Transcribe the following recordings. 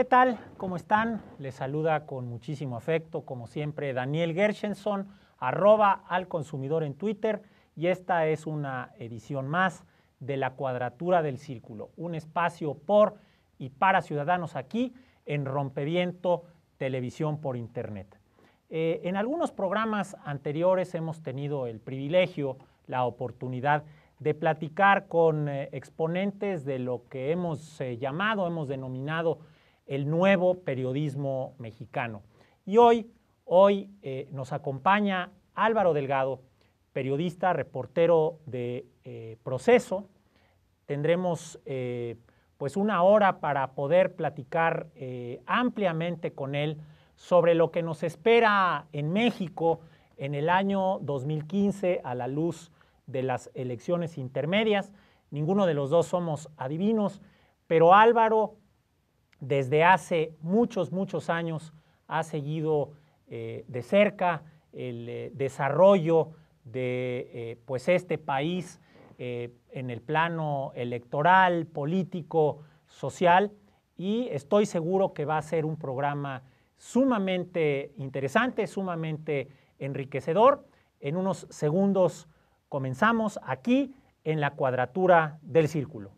¿Qué tal? ¿Cómo están? Les saluda con muchísimo afecto, como siempre, Daniel Gershenson, @alconsumidor en Twitter, y esta es una edición más de La Cuadratura del Círculo, un espacio por y para ciudadanos aquí en Rompeviento Televisión por Internet. En algunos programas anteriores hemos tenido el privilegio, la oportunidad de platicar con exponentes de lo que hemos denominado el nuevo periodismo mexicano. Y hoy nos acompaña Álvaro Delgado, periodista, reportero de Proceso. Tendremos pues una hora para poder platicar ampliamente con él sobre lo que nos espera en México en el año 2015 a la luz de las elecciones intermedias. Ninguno de los dos somos adivinos, pero Álvaro desde hace muchos años ha seguido de cerca el desarrollo de pues este país en el plano electoral, político, social, y estoy seguro que va a ser un programa sumamente interesante, sumamente enriquecedor. En unos segundos comenzamos aquí en La Cuadratura del Círculo.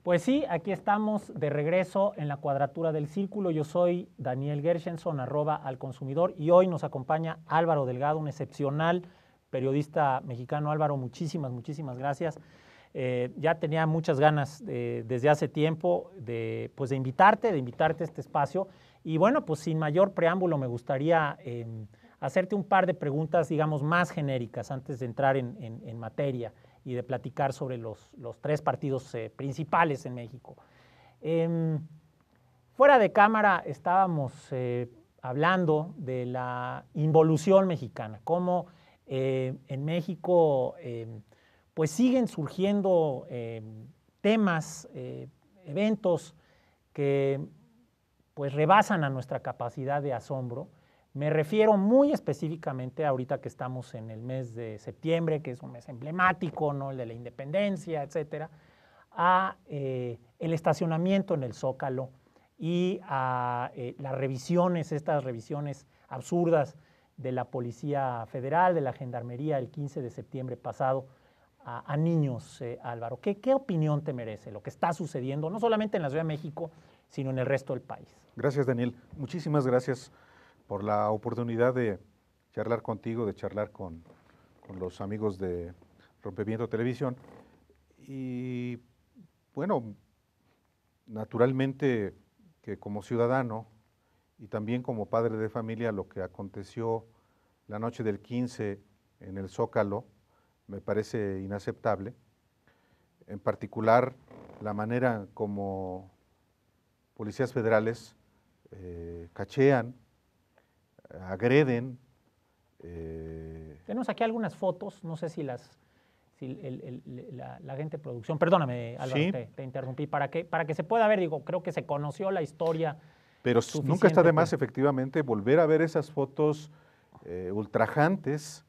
Pues sí, aquí estamos de regreso en La Cuadratura del Círculo. Yo soy Daniel Gershenson, @alconsumidor, y hoy nos acompaña Álvaro Delgado, un excepcional periodista mexicano. Álvaro, muchísimas gracias. Ya tenía muchas ganas desde hace tiempo de invitarte a este espacio. Y bueno, pues sin mayor preámbulo me gustaría hacerte un par de preguntas, digamos, más genéricas antes de entrar en materia y de platicar sobre los tres partidos principales en México. Fuera de cámara estábamos hablando de la involución mexicana, cómo en México pues siguen surgiendo temas, eventos que pues rebasan a nuestra capacidad de asombro. Me refiero muy específicamente ahorita que estamos en el mes de septiembre, que es un mes emblemático, ¿no? El de la independencia, etcétera, a el estacionamiento en el Zócalo y a estas revisiones absurdas de la Policía Federal, de la Gendarmería, el 15 de septiembre pasado, a niños, Álvaro. ¿Qué opinión te merece lo que está sucediendo, no solamente en la Ciudad de México, sino en el resto del país? Gracias, Daniel. Muchísimas gracias por la oportunidad de charlar contigo, de charlar con los amigos de Rompeviento Televisión. Y bueno, naturalmente que como ciudadano y también como padre de familia, lo que aconteció la noche del 15 en el Zócalo me parece inaceptable. En particular, la manera como policías federales cachean, agreden. Tenemos aquí algunas fotos, no sé si la gente de producción, perdóname, Álvaro, Sí. te interrumpí, para que se pueda ver, digo, creo que se conoció la historia. Pero nunca está de más, efectivamente, volver a ver esas fotos ultrajantes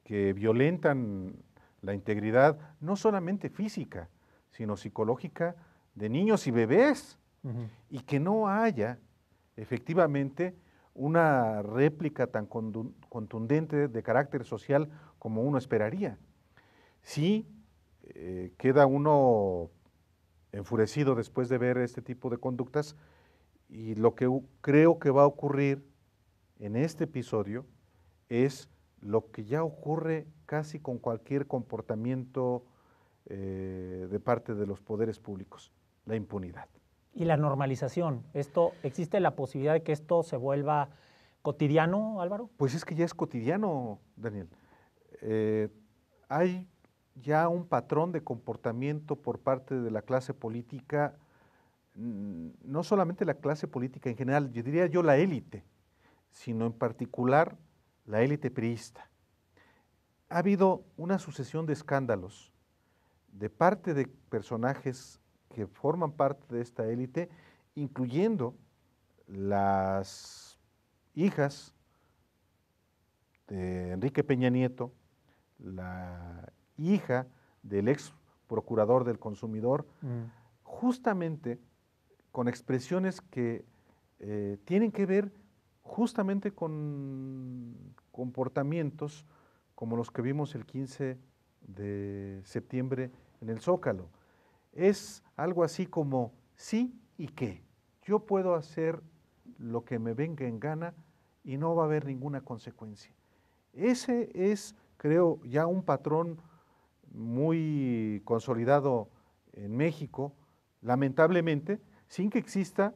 que violentan la integridad, no solamente física, sino psicológica de niños y bebés, y que no haya efectivamente una réplica tan contundente de carácter social como uno esperaría. Sí, queda uno enfurecido después de ver este tipo de conductas, y lo que creo que va a ocurrir, en este episodio es lo que ya ocurre casi con cualquier comportamiento de parte de los poderes públicos, la impunidad. Y la normalización. ¿Existe la posibilidad de que esto se vuelva cotidiano, Álvaro? Pues es que ya es cotidiano, Daniel. Hay ya un patrón de comportamiento por parte de la clase política, no solamente la clase política en general, yo diría yo la élite, sino en particular la élite priista. Ha habido una sucesión de escándalos de parte de personajes que forman parte de esta élite, incluyendo las hijas de Enrique Peña Nieto, la hija del ex procurador del consumidor, justamente con expresiones que tienen que ver justamente con comportamientos como los que vimos el 15 de septiembre en el Zócalo. Es algo así como sí y qué. Yo puedo hacer lo que me venga en gana y no va a haber ninguna consecuencia. Ese es, creo, ya un patrón muy consolidado en México, lamentablemente, sin que exista,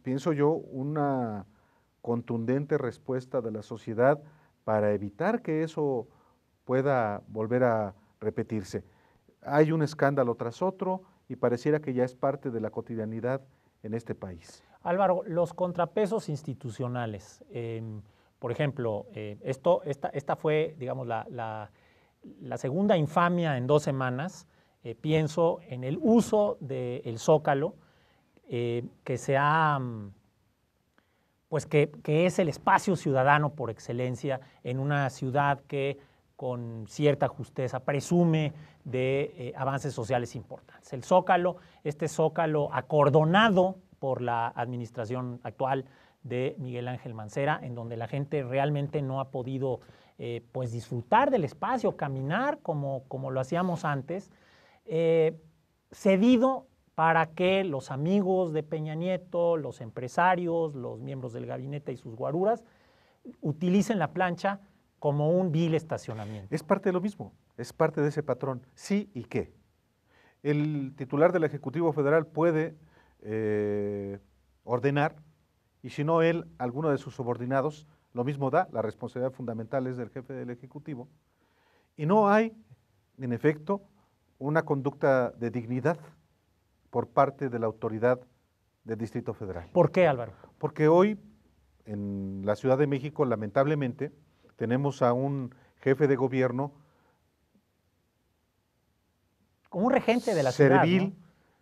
pienso yo, una contundente respuesta de la sociedad para evitar que eso pueda volver a repetirse. Hay un escándalo tras otro y pareciera que ya es parte de la cotidianidad en este país. Álvaro, los contrapesos institucionales, por ejemplo, esta fue, digamos, la segunda infamia en 2 semanas. Pienso en el uso del Zócalo, que se ha, pues que es el espacio ciudadano por excelencia en una ciudad que con cierta justeza presume de avances sociales importantes. El Zócalo, este Zócalo acordonado por la administración actual de Miguel Ángel Mancera, en donde la gente realmente no ha podido pues disfrutar del espacio, caminar como lo hacíamos antes, cedido para que los amigos de Peña Nieto, los empresarios, los miembros del gabinete y sus guaruras utilicen la plancha como un vil estacionamiento. Es parte de lo mismo, es parte de ese patrón, sí y qué. El titular del Ejecutivo Federal puede ordenar, y si no él, alguno de sus subordinados, lo mismo da, la responsabilidad fundamental es del jefe del Ejecutivo, y no hay, en efecto, una conducta de dignidad por parte de la autoridad del Distrito Federal. ¿Por qué, Álvaro? Porque hoy, en la Ciudad de México, lamentablemente, tenemos a un jefe de gobierno como un regente de la ciudad, ¿no?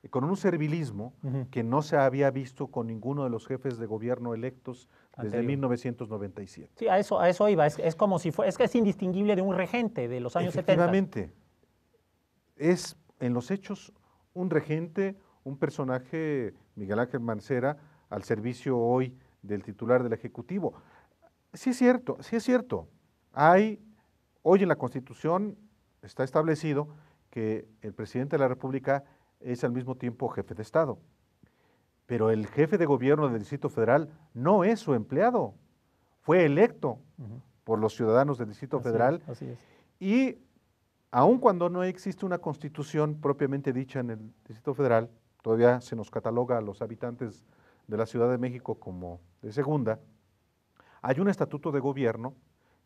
Con un servilismo que no se había visto con ninguno de los jefes de gobierno electos desde 1997. Sí, a eso iba. Es como si fue, es que es indistinguible de un regente de los años 70. Efectivamente, es en los hechos un regente, un personaje, Miguel Ángel Mancera, al servicio hoy del titular del Ejecutivo. Sí es cierto. Hoy en la Constitución está establecido que el presidente de la República es al mismo tiempo jefe de Estado. Pero el jefe de gobierno del Distrito Federal no es su empleado. Fue electo por los ciudadanos del Distrito Federal. Así es. Y aun cuando no existe una constitución propiamente dicha en el Distrito Federal, todavía se nos cataloga a los habitantes de la Ciudad de México como de segunda, hay un estatuto de gobierno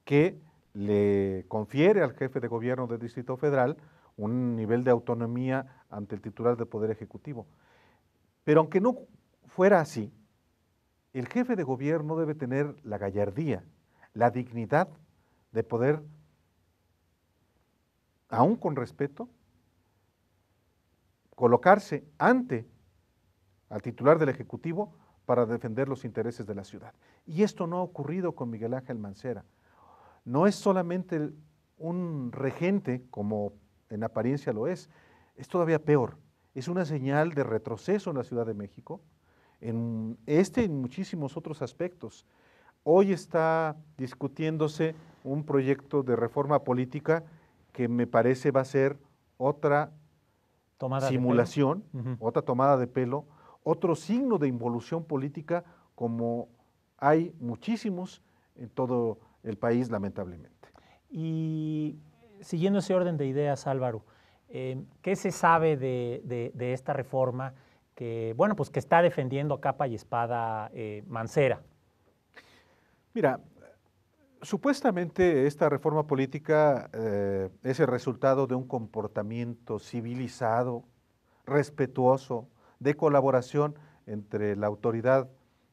que le confiere al jefe de gobierno del Distrito Federal un nivel de autonomía ante el titular del Poder Ejecutivo. Pero aunque no fuera así, el jefe de gobierno debe tener la gallardía, la dignidad de poder, aún con respeto, colocarse ante al titular del Ejecutivo para defender los intereses de la ciudad. Y esto no ha ocurrido con Miguel Ángel Mancera. No es solamente un regente, como en apariencia lo es todavía peor. Es una señal de retroceso en la Ciudad de México, en muchísimos otros aspectos. Hoy está discutiéndose un proyecto de reforma política que me parece va a ser otra simulación, otra tomada de pelo, otro signo de involución política como hay muchísimos en todo el país, lamentablemente. Y siguiendo ese orden de ideas, Álvaro, ¿qué se sabe de esta reforma que, bueno, pues que está defendiendo a capa y espada Mancera? Mira, supuestamente esta reforma política es el resultado de un comportamiento civilizado, respetuoso, de colaboración entre la autoridad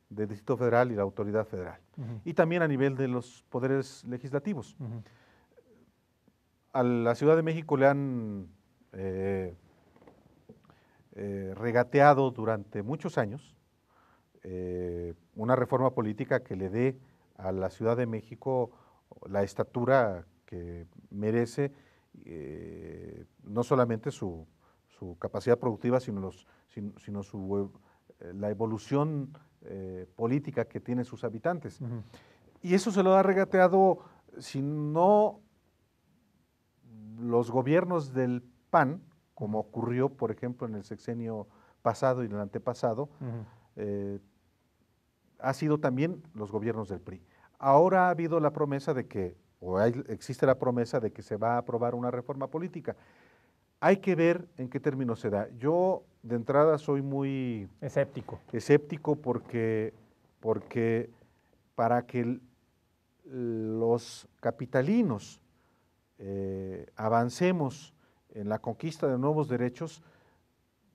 del Distrito Federal y la autoridad federal, y también a nivel de los poderes legislativos. A la Ciudad de México le han regateado durante muchos años una reforma política que le dé a la Ciudad de México la estatura que merece, no solamente su capacidad productiva, sino la evolución política que tienen sus habitantes. Y eso se lo ha regateado, si no los gobiernos del PAN, como ocurrió, por ejemplo, en el sexenio pasado y en el antepasado, ha sido también los gobiernos del PRI. Ahora ha habido la promesa de que, existe la promesa de que se va a aprobar una reforma política. Hay que ver en qué términos se da. Yo, de entrada, soy muy escéptico porque para que los capitalinos avancemos en la conquista de nuevos derechos,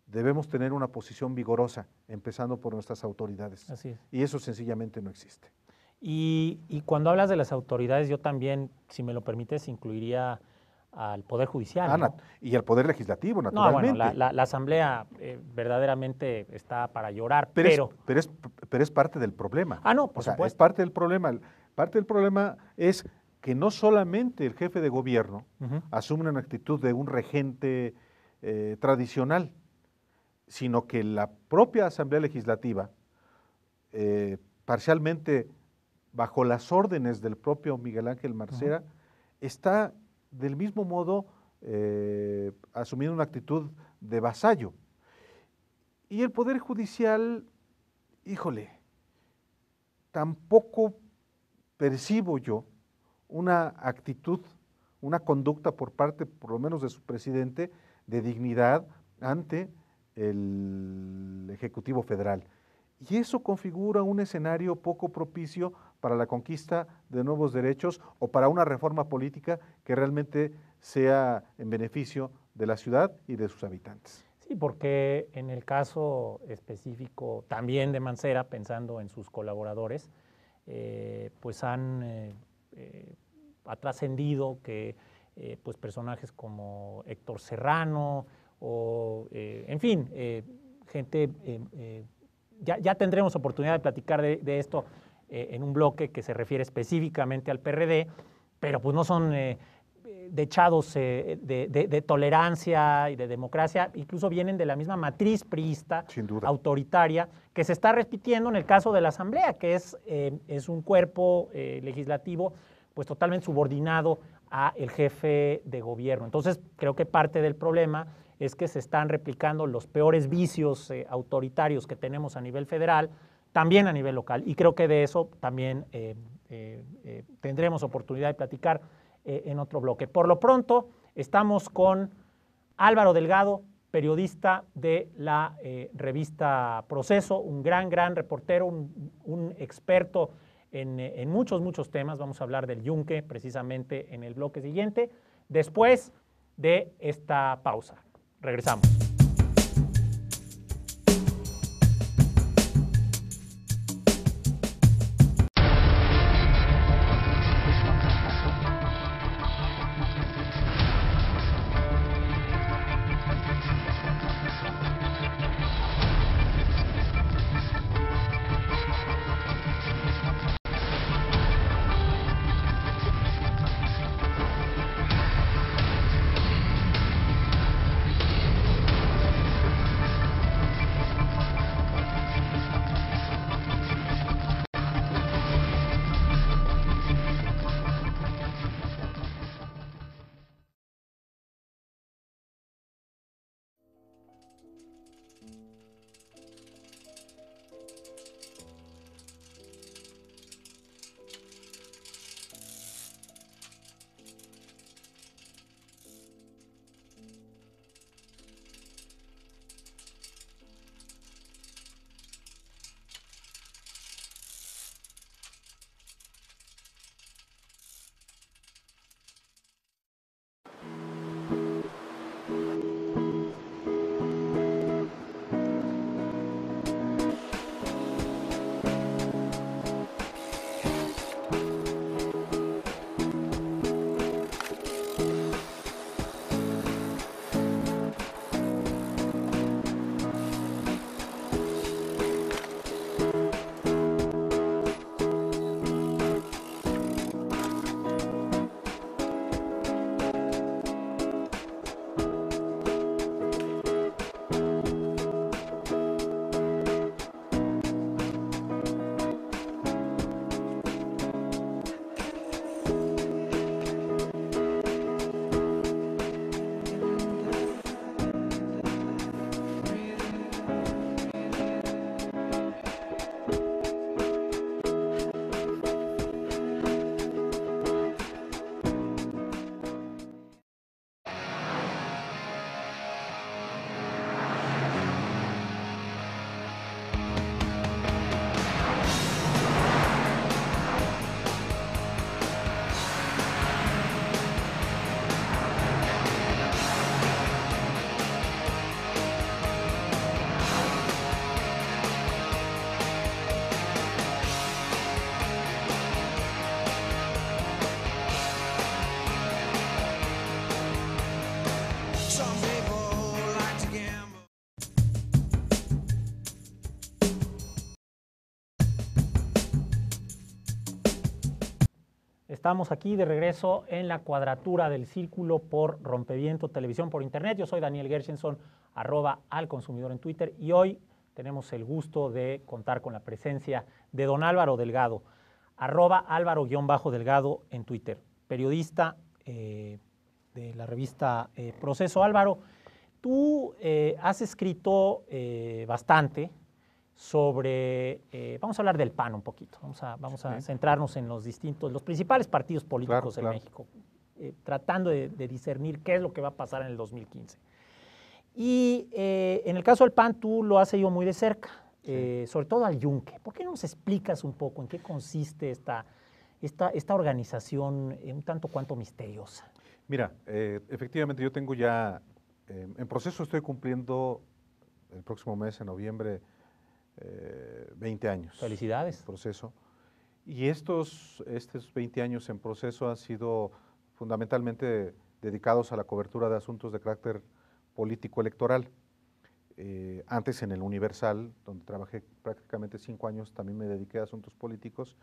debemos tener una posición vigorosa, empezando por nuestras autoridades. Así es. Y eso sencillamente no existe. Y cuando hablas de las autoridades, yo también, si me lo permites, incluiría al Poder Judicial. ¿No? Y al Poder Legislativo, naturalmente. No, bueno, la Asamblea verdaderamente está para llorar, pero es parte del problema. No, por supuesto. Es parte del problema. Parte del problema es que no solamente el jefe de gobierno asume una actitud de un regente tradicional, sino que la propia Asamblea Legislativa, parcialmente bajo las órdenes del propio Miguel Ángel Mancera, está del mismo modo asumiendo una actitud de vasallo. Y el Poder Judicial, híjole, tampoco percibo yo una actitud, una conducta por parte, por lo menos de su presidente, de dignidad ante el Ejecutivo Federal. Y eso configura un escenario poco propicio para la conquista de nuevos derechos o para una reforma política que realmente sea en beneficio de la ciudad y de sus habitantes. Sí, porque en el caso específico también de Mancera, pensando en sus colaboradores, pues ha trascendido que pues personajes como Héctor Serrano o, en fin, gente... Ya tendremos oportunidad de platicar de esto en un bloque que se refiere específicamente al PRD, pero pues no son dechados de tolerancia y de democracia, incluso vienen de la misma matriz priista, autoritaria, que se está repitiendo en el caso de la Asamblea, que es un cuerpo legislativo pues totalmente subordinado al jefe de gobierno. Entonces creo que parte del problema es que se están replicando los peores vicios autoritarios que tenemos a nivel federal, también a nivel local, y creo que de eso también tendremos oportunidad de platicar en otro bloque. Por lo pronto, estamos con Álvaro Delgado, periodista de la revista Proceso, un gran reportero, un experto en muchos temas. Vamos a hablar del Yunque precisamente en el bloque siguiente, después de esta pausa. Regresamos. Estamos aquí de regreso en la Cuadratura del Círculo por Rompeviento Televisión por Internet. Yo soy Daniel Gershenson, @alconsumidor en Twitter, y hoy tenemos el gusto de contar con la presencia de don Álvaro Delgado, @Álvaro_Delgado en Twitter, periodista de la revista Proceso. Álvaro, tú has escrito bastante sobre, vamos a hablar del PAN un poquito, vamos a centrarnos en los principales partidos políticos de México, tratando de discernir qué es lo que va a pasar en el 2015. Y en el caso del PAN tú lo has seguido muy de cerca, sobre todo al Yunque. ¿Por qué no nos explicas un poco en qué consiste esta organización un tanto cuanto misteriosa? Mira, efectivamente yo tengo ya, en Proceso estoy cumpliendo el próximo mes, en noviembre, 20 años. Felicidades. En Proceso. Y estos 20 años en Proceso han sido fundamentalmente dedicados a la cobertura de asuntos de carácter político electoral. Antes en el Universal, donde trabajé prácticamente 5 años, también me dediqué a asuntos políticos.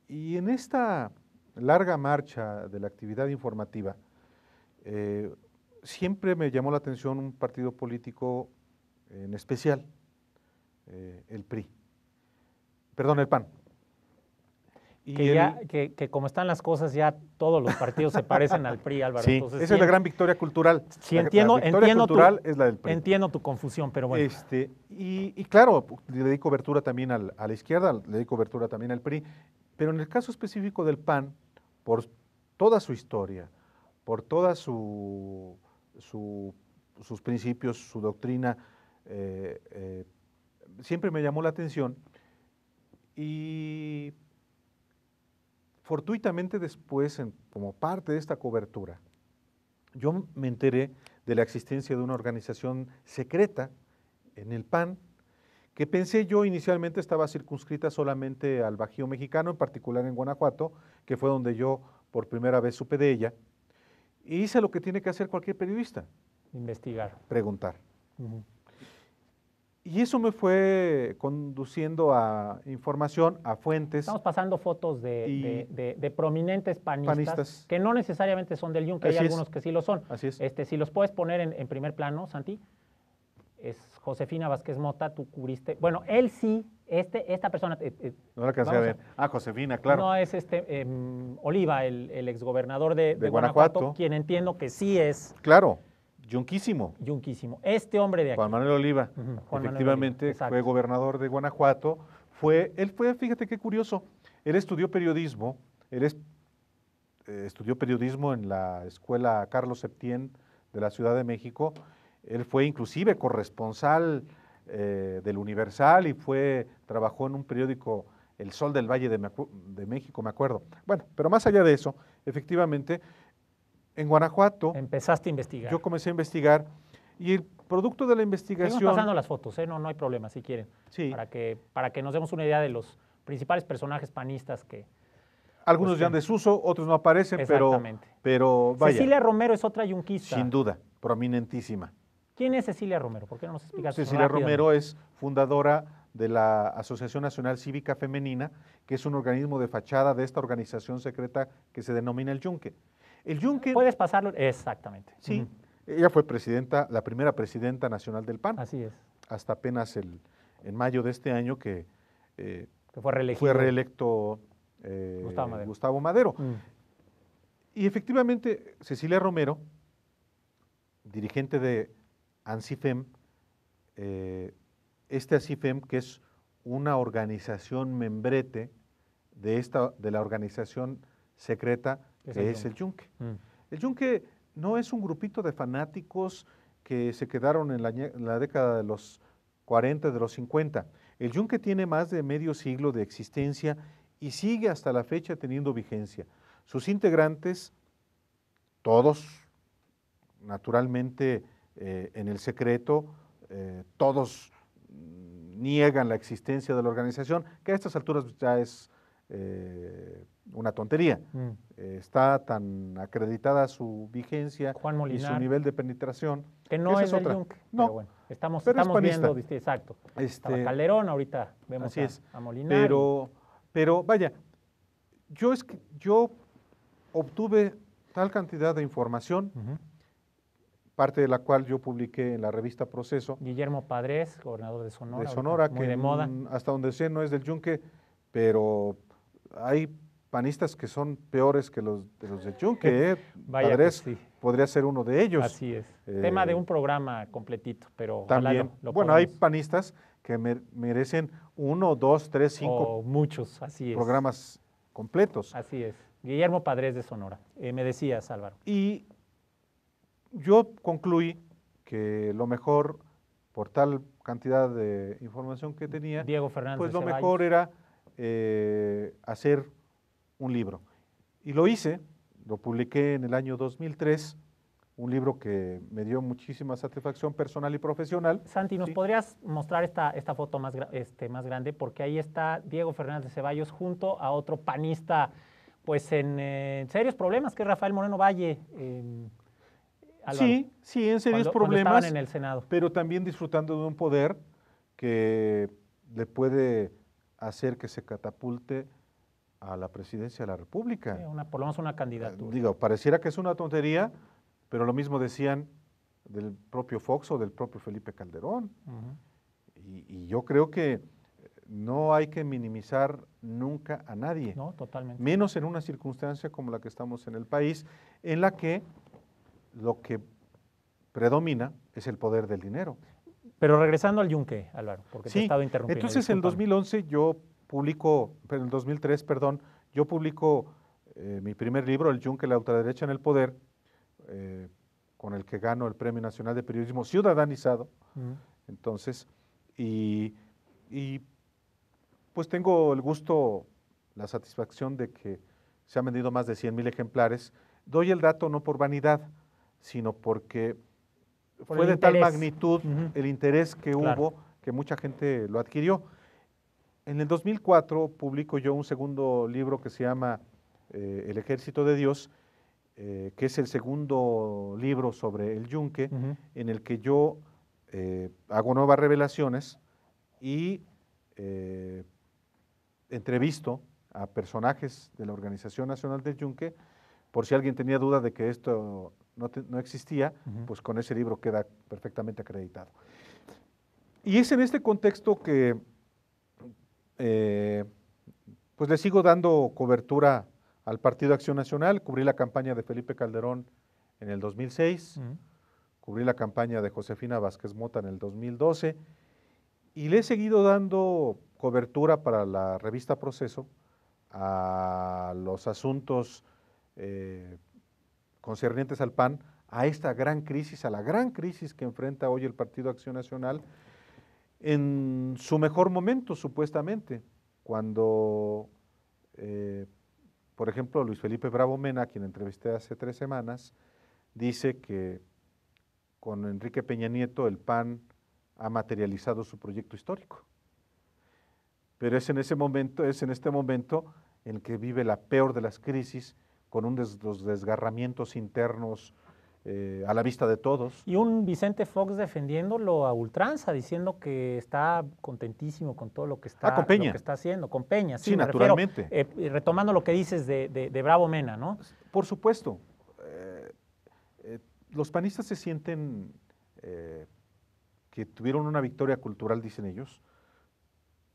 Y en esta larga marcha de la actividad informativa, siempre me llamó la atención un partido político en especial, el PRI. Perdón, el PAN. Y que como están las cosas, ya todos los partidos se parecen al PRI, Álvaro. Sí, entonces, esa es la gran victoria cultural. Sí, la victoria cultural es la del PRI. Entiendo tu confusión, pero bueno. Y claro, le di cobertura también a la izquierda, le di cobertura también al PRI, pero en el caso específico del PAN, por toda su historia, por toda sus principios, su doctrina, siempre me llamó la atención, y fortuitamente después, como parte de esta cobertura, yo me enteré de la existencia de una organización secreta en el PAN, que pensé yo inicialmente estaba circunscrita solamente al Bajío mexicano, en particular en Guanajuato, que fue donde yo por primera vez supe de ella, y hice lo que tiene que hacer cualquier periodista. Investigar. Preguntar. Y eso me fue conduciendo a información, a fuentes. Estamos pasando fotos de prominentes panistas que no necesariamente son del Yunque, hay algunos que sí lo son. Así es. Si los puedes poner en primer plano, Santi, es Josefina Vázquez Mota, tú cubriste. Bueno, él sí, esta persona. No la alcancé a ver. Josefina, claro. No, es Oliva, el exgobernador de Guanajuato, quien entiendo que sí es. Claro. Yunquísimo. Este hombre de aquí. Juan Manuel Oliva, efectivamente, fue gobernador de Guanajuato. Fíjate qué curioso, él estudió periodismo, estudió periodismo en la escuela Carlos Septién de la Ciudad de México. Él fue inclusive corresponsal del Universal y trabajó en un periódico, El Sol del Valle de México, me acuerdo. Bueno, pero más allá de eso, efectivamente, en Guanajuato. Empezaste a investigar. Yo comencé a investigar y el producto de la investigación. Seguimos pasando las fotos, no hay problema, si quieren. Sí. Para que nos demos una idea de los principales personajes panistas que. Algunos ya en desuso, otros no aparecen, pero vaya. Cecilia Romero es otra yunquista. Sin duda, prominentísima. ¿Quién es Cecilia Romero? ¿Por qué no nos explicas? Cecilia Romero es fundadora de la Asociación Nacional Cívica Femenina, que es un organismo de fachada de esta organización secreta que se denomina el Yunque. El Yunque. ¿Puedes pasarlo? Exactamente. Sí, ella fue la primera presidenta nacional del PAN. Así es. Hasta apenas en mayo de este año que fue reelecto Gustavo Madero. Y efectivamente, Cecilia Romero, dirigente de ANSIFEM, ANSIFEM, que es una organización membrete de la organización secreta que es el Yunque. El Yunque no es un grupito de fanáticos que se quedaron en la década de los 40, de los 50. El Yunque tiene más de medio siglo de existencia y sigue hasta la fecha teniendo vigencia. Sus integrantes, todos naturalmente en el secreto, todos niegan la existencia de la organización, que a estas alturas ya es una tontería. Está tan acreditada su vigencia y su nivel de penetración. Que no es del Yunque. No, pero bueno, estamos viendo, exacto. Estaba Calderón, ahorita vemos a Molinar. Pero vaya, Yo obtuve tal cantidad de información, parte de la cual yo publiqué en la revista Proceso. Guillermo Padres, gobernador de Sonora. De Sonora, muy de moda. Hasta donde sé no es del Yunque, pero hay panistas que son peores que los del Yunque. Vaya Padres que sí. podría ser uno de ellos. Así es. Tema de un programa completito, pero también. Bueno, hay panistas que merecen 1, 2, 3, 5 o muchos, así es. Programas completos. Así es. Guillermo Padres de Sonora. Me decías, Álvaro. Y yo concluí que lo mejor, por tal cantidad de información que tenía, Diego Fernández pues de lo Ceballos. mejor era hacer un libro. Y lo hice, lo publiqué en el año 2003, un libro que me dio muchísima satisfacción personal y profesional. Santi, ¿nos podrías mostrar esta foto más grande? Porque ahí está Diego Fernández de Ceballos junto a otro panista, pues en serios problemas, que es Rafael Moreno Valle. Sí, en serios problemas, cuando estaban en el Senado. Pero también disfrutando de un poder que le puede hacer que se catapulte a la presidencia de la República. Sí, por lo menos una candidatura. Digo, pareciera que es una tontería, pero lo mismo decían del propio Fox o del propio Felipe Calderón. Y yo creo que no hay que minimizar nunca a nadie. No, totalmente. Menos en una circunstancia como la que estamos en el país, en la que lo que predomina es el poder del dinero. Pero regresando al Yunque, Álvaro, porque te he estado interrumpiendo. Entonces en 2011 yo publico, en el 2003, perdón, yo publico mi primer libro, El Yunque, la ultraderecha en el poder, con el que gano el Premio Nacional de Periodismo Ciudadanizado. Entonces, y pues tengo el gusto, la satisfacción de que se han vendido más de 100,000 ejemplares. Doy el dato no por vanidad, sino porque fue de tal magnitud el interés que hubo que mucha gente lo adquirió. En el 2004 publico yo un segundo libro que se llama El Ejército de Dios, que es el segundo libro sobre el Yunque, en el que yo hago nuevas revelaciones y entrevisto a personajes de la Organización Nacional del Yunque. Por si alguien tenía duda de que esto no existía, pues con ese libro queda perfectamente acreditado. Y es en este contexto que pues le sigo dando cobertura al Partido Acción Nacional. Cubrí la campaña de Felipe Calderón en el 2006, cubrí la campaña de Josefina Vázquez Mota en el 2012, y le he seguido dando cobertura para la revista Proceso a los asuntos concernientes al PAN, a esta gran crisis, a la gran crisis que enfrenta hoy el Partido Acción Nacional, en su mejor momento, supuestamente, cuando, por ejemplo, Luis Felipe Bravo Mena, a quien entrevisté hace 3 semanas, dice que con Enrique Peña Nieto el PAN ha materializado su proyecto histórico. Pero es en este momento en el que vive la peor de las crisis, con los desgarramientos internos a la vista de todos. Y un Vicente Fox defendiéndolo a ultranza, diciendo que está contentísimo con todo lo que está, con Peña. Lo que está haciendo, con Peña. Sí, naturalmente. Retomando lo que dices de Bravo Mena, ¿no? Por supuesto. Los panistas se sienten que tuvieron una victoria cultural, dicen ellos,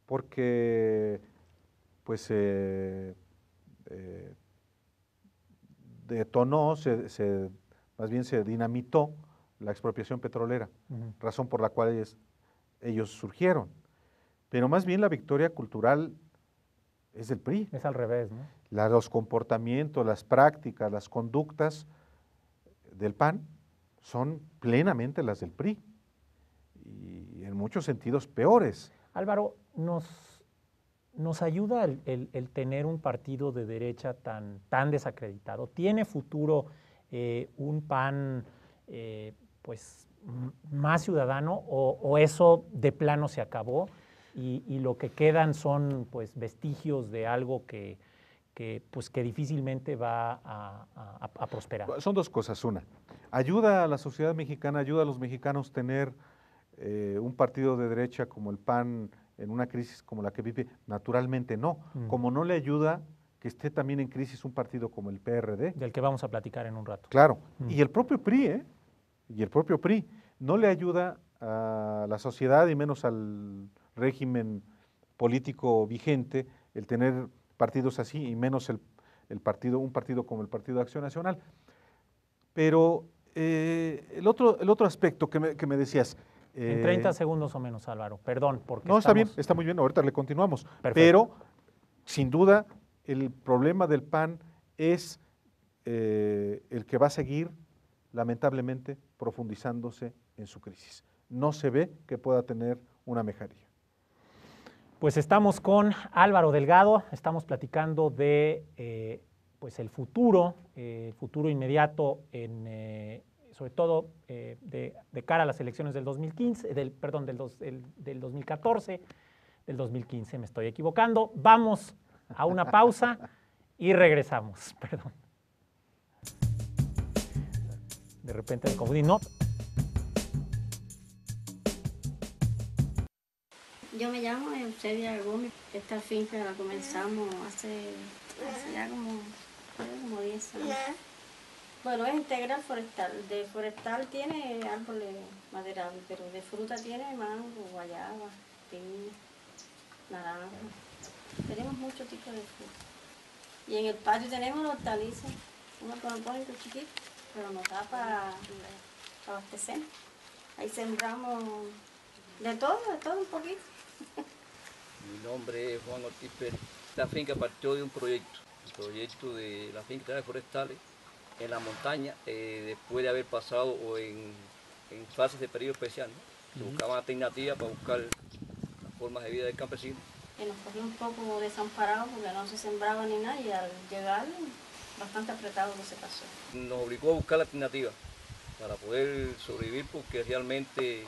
porque pues detonó, más bien se dinamitó la expropiación petrolera, razón por la cual ellos surgieron. Pero más bien la victoria cultural es del PRI. Es al revés, ¿no? Los comportamientos, las prácticas, las conductas del PAN son plenamente las del PRI y en muchos sentidos peores. Álvaro, nos ayuda el tener un partido de derecha tan desacreditado. ¿Tiene futuro un PAN pues más ciudadano o eso de plano se acabó y lo que quedan son pues vestigios de algo que difícilmente va a prosperar? Son dos cosas. Una, ayuda a la sociedad mexicana, ayuda a los mexicanos tener un partido de derecha como el PAN en una crisis como la que vive. Naturalmente no, como no le ayuda que esté también en crisis un partido como el PRD. Del que vamos a platicar en un rato. Claro, y el propio PRI, y el propio PRI no le ayuda a la sociedad y menos al régimen político vigente el tener partidos así y menos un partido como el Partido de Acción Nacional. Pero el otro aspecto que me decías. En 30 segundos o menos, Álvaro, perdón. Porque no, está bien, está muy bien, ahorita le continuamos. Perfecto. Pero, sin duda, el problema del PAN es el que va a seguir, lamentablemente, profundizándose en su crisis. No se ve que pueda tener una mejoría. Pues estamos con Álvaro Delgado, estamos platicando de pues el futuro inmediato, sobre todo de cara a las elecciones del 2015, del 2014, del 2015, me estoy equivocando. Vamos a una pausa y regresamos, perdón. De repente me confundí, no. Yo me llamo Eusebia Gómez. Esta finca la comenzamos hace ya como 10 años. Bueno, es integral forestal. De forestal tiene árboles maderables, pero de fruta tiene mango, guayaba, piña, naranja. Tenemos muchos tipos de fruta. Y en el patio tenemos los hortalizas, unos conopónicos chiquitos, pero nos da para abastecer. Ahí sembramos de todo un poquito. Mi nombre es Juan Ortiz Pérez. La finca partió de un proyecto, el proyecto de la finca de forestales en la montaña, después de haber pasado o en fases de periodo especial, ¿no? Se buscaban alternativas para buscar las formas de vida del campesino. Y nos cogió un poco desamparados porque no se sembraba ni nada y al llegar bastante apretado que se pasó. Nos obligó a buscar alternativas para poder sobrevivir porque realmente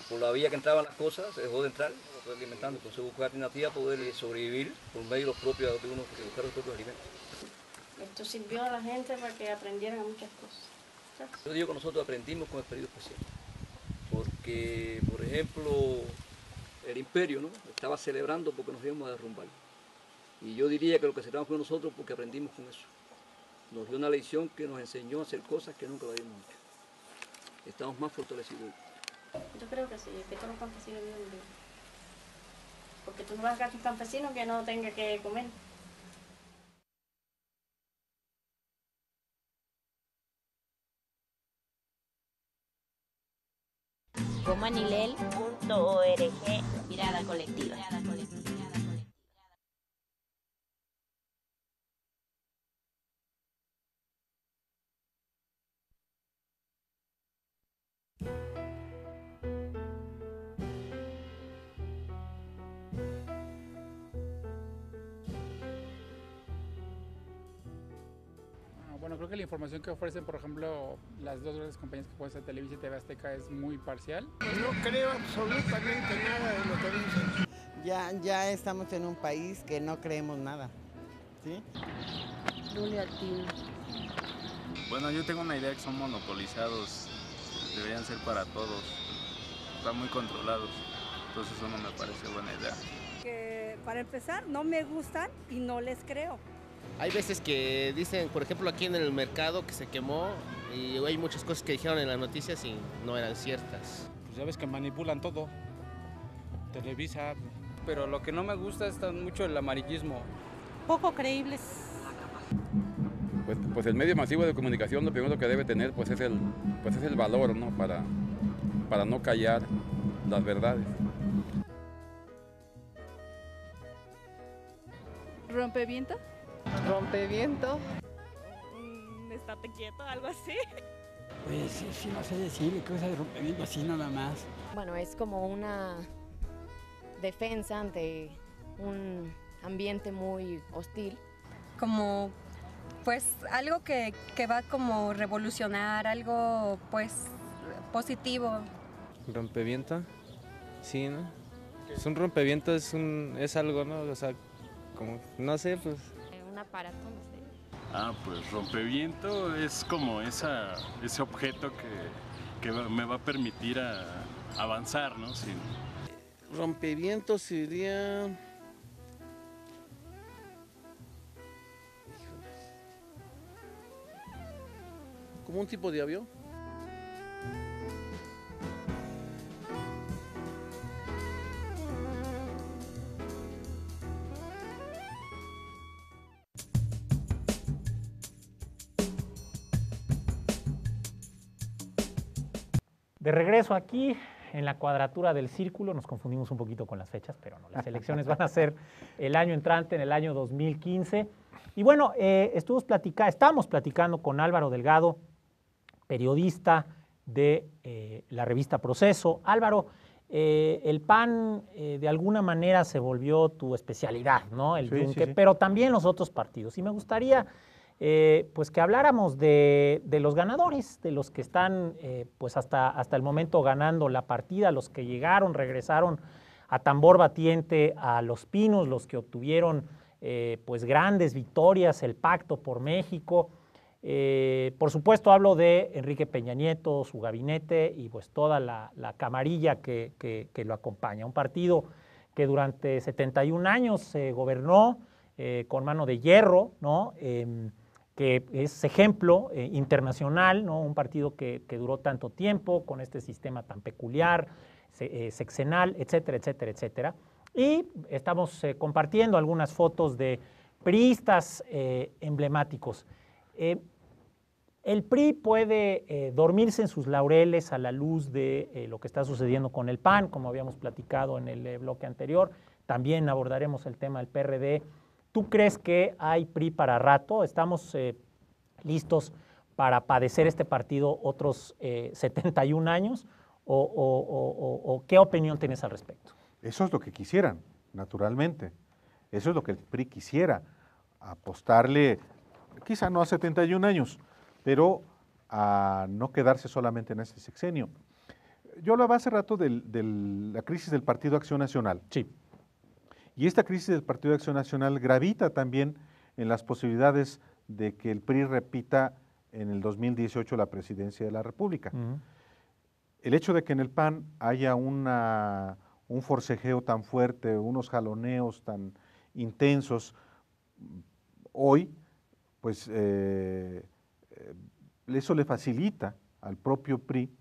por la vía que entraban las cosas se dejó de entrar, no fue alimentando, entonces buscar alternativas para poder sobrevivir por medio de los propios, de uno que buscar los propios alimentos. Esto sirvió a la gente para que aprendieran muchas cosas. Yo digo que nosotros aprendimos con el periodo especial, porque por ejemplo el imperio, ¿no?, estaba celebrando porque nos íbamos a derrumbar. Y yo diría que lo que celebramos fue nosotros porque aprendimos con eso. Nos dio una lección que nos enseñó a hacer cosas que nunca lo habíamos hecho. Estamos más fortalecidos. Yo creo que sí, que todos los campesinos viven bien. Porque tú no vas a sacar a un campesino que no tenga que comer. comanilel.org, mirada colectiva. Bueno, creo que la información que ofrecen, por ejemplo, las dos grandes compañías que pueden ser Televisa y TV Azteca es muy parcial. No creo absolutamente nada de lo que dicen. Ya estamos en un país que no creemos nada, ¿sí? Julio Altino. Bueno, yo tengo una idea que son monopolizados, deberían ser para todos, están muy controlados, entonces eso no me parece buena idea. Que para empezar no me gustan y no les creo. Hay veces que dicen, por ejemplo, aquí en el mercado que se quemó y hay muchas cosas que dijeron en las noticias y no eran ciertas. Pues ya ves que manipulan todo, Televisa. Pero lo que no me gusta es mucho el amarillismo. Poco creíbles. Pues el medio masivo de comunicación lo primero que debe tener pues es el valor, ¿no?, para no callar las verdades. ¿Rompeviento? ¿Rompeviento? Estate quieto, algo así. Pues sí, no sé decir, cosa de rompeviento así nada más. Bueno, es como una defensa ante un ambiente muy hostil. Como pues algo que va como revolucionar, algo pues positivo. ¿Rompeviento? Sí, ¿no? Es un rompeviento, es algo, ¿no? O sea, como, no sé, pues... Un aparato, no sé. Pues rompeviento es como ese objeto que me va a permitir avanzar, ¿no? Rompeviento sería... como un tipo de avión. De regreso aquí, en la cuadratura del círculo, nos confundimos un poquito con las fechas, pero no, las elecciones van a ser el año entrante, en el año 2015. Y bueno, estábamos platicando con Álvaro Delgado, periodista de la revista Proceso. Álvaro, el PAN de alguna manera se volvió tu especialidad, ¿no? El yunque, sí. Pero también los otros partidos. Y me gustaría pues que habláramos de los ganadores, de los que están pues hasta el momento ganando la partida, los que llegaron, regresaron a tambor batiente a Los Pinos, los que obtuvieron pues grandes victorias, el Pacto por México. Por supuesto hablo de Enrique Peña Nieto, su gabinete y pues toda la camarilla que lo acompaña. Un partido que durante 71 años gobernó con mano de hierro, ¿no? Que es ejemplo internacional, ¿no? Un partido que duró tanto tiempo, con este sistema tan peculiar, sexenal, etcétera, etcétera, etcétera. Y estamos compartiendo algunas fotos de priistas emblemáticos. El PRI puede dormirse en sus laureles a la luz de lo que está sucediendo con el PAN, como habíamos platicado en el bloque anterior. También abordaremos el tema del PRD. ¿Tú crees que hay PRI para rato? ¿Estamos listos para padecer este partido otros 71 años? ¿O qué opinión tienes al respecto? Eso es lo que quisieran, naturalmente. Eso es lo que el PRI quisiera, apostarle, quizá no a 71 años, pero a no quedarse solamente en ese sexenio. Yo hablaba hace rato de la crisis del Partido Acción Nacional. Sí. Y esta crisis del Partido Acción Nacional gravita también en las posibilidades de que el PRI repita en el 2018 la presidencia de la República. El hecho de que en el PAN haya un forcejeo tan fuerte, unos jaloneos tan intensos, hoy, pues eso le facilita al propio PRI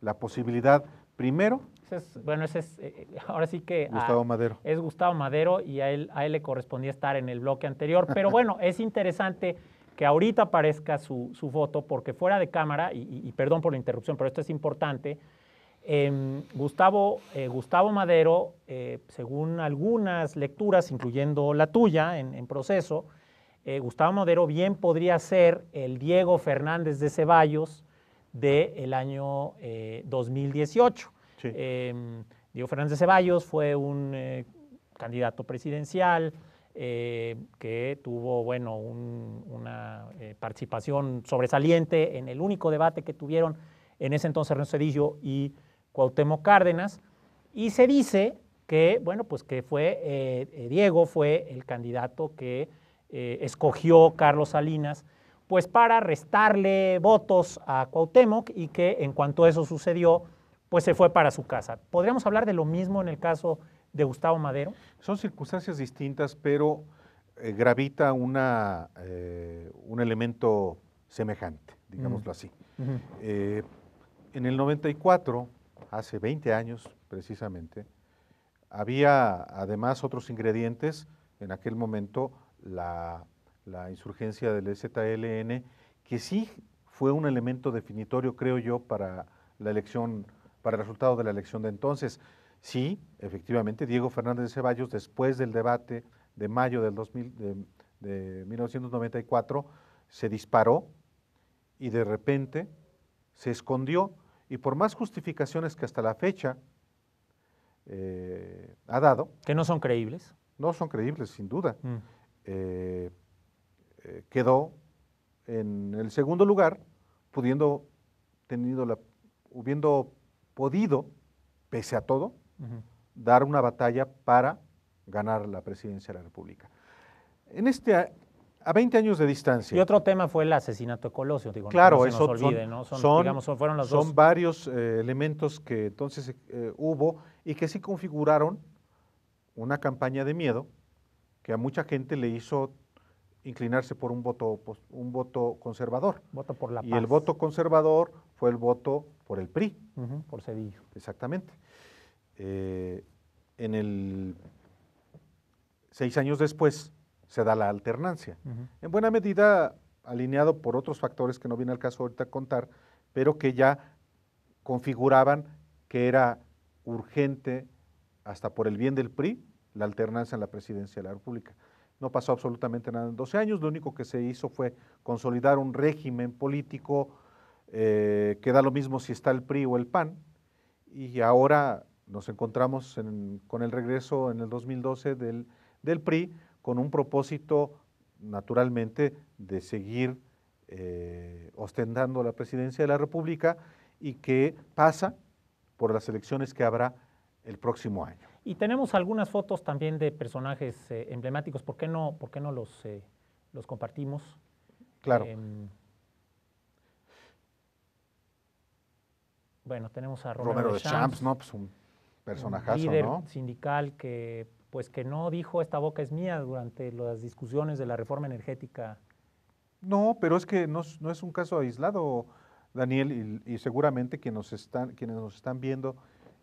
la posibilidad, primero, ahora sí que Gustavo Madero. Es Gustavo Madero y a él le correspondía estar en el bloque anterior, pero bueno, es interesante que ahorita aparezca su foto, porque fuera de cámara, y perdón por la interrupción, pero esto es importante, Gustavo Madero, según algunas lecturas, incluyendo la tuya en Proceso, Gustavo Madero bien podría ser el Diego Fernández de Ceballos del año 2018. Sí. Diego Fernández de Ceballos fue un candidato presidencial que tuvo, bueno, una participación sobresaliente en el único debate que tuvieron en ese entonces Ernesto Zedillo y Cuauhtémoc Cárdenas, y se dice que, bueno, pues que Diego fue el candidato que escogió Carlos Salinas, pues para restarle votos a Cuauhtémoc, y que en cuanto eso sucedió, pues se fue para su casa. ¿Podríamos hablar de lo mismo en el caso de Gustavo Madero? Son circunstancias distintas, pero gravita un elemento semejante, digámoslo así. En el 94, hace 20 años precisamente, había además otros ingredientes. En aquel momento la insurgencia del EZLN, que sí fue un elemento definitorio, creo yo, para la elección, para el resultado de la elección de entonces. Sí, efectivamente, Diego Fernández de Ceballos, después del debate de mayo de 1994, se disparó y de repente se escondió, y por más justificaciones que hasta la fecha ha dado. Que no son creíbles. No son creíbles, sin duda. Quedó en el segundo lugar, hubiendo podido, pese a todo, dar una batalla para ganar la presidencia de la República. A 20 años de distancia. Y otro tema fue el asesinato de Colosio. Digo, claro, no se nos olvide, ¿no? Fueron los dos. Son varios elementos que entonces hubo y que sí configuraron una campaña de miedo que a mucha gente le hizo inclinarse por un voto conservador. Voto por la paz. Y el voto conservador fue el voto por el PRI. Por Zedillo. Exactamente. 6 años después se da la alternancia. En buena medida alineado por otros factores que no viene al caso ahorita contar, pero que ya configuraban que era urgente, hasta por el bien del PRI, la alternancia en la presidencia de la República. No pasó absolutamente nada en 12 años, lo único que se hizo fue consolidar un régimen político que da lo mismo si está el PRI o el PAN, y ahora nos encontramos con el regreso en el 2012 del PRI, con un propósito naturalmente de seguir ostentando la presidencia de la República y que pasa por las elecciones que habrá el próximo año. Y tenemos algunas fotos también de personajes emblemáticos. ¿Por qué no los compartimos? Claro. Bueno, tenemos a Romero de Champs, ¿no? Pues un personajazo, líder ¿no? sindical que no dijo esta boca es mía durante las discusiones de la reforma energética. No, pero es que no es un caso aislado, Daniel, y seguramente quienes nos están viendo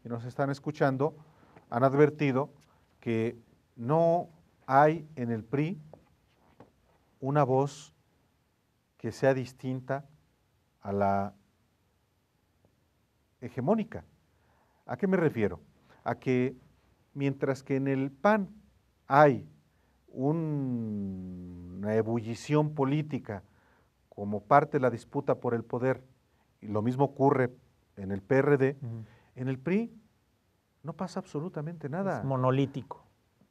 y nos están escuchando han advertido que no hay en el PRI una voz que sea distinta a la hegemónica. ¿A qué me refiero? A que mientras que en el PAN hay una ebullición política como parte de la disputa por el poder, y lo mismo ocurre en el PRD, en el PRI no pasa absolutamente nada. Es monolítico.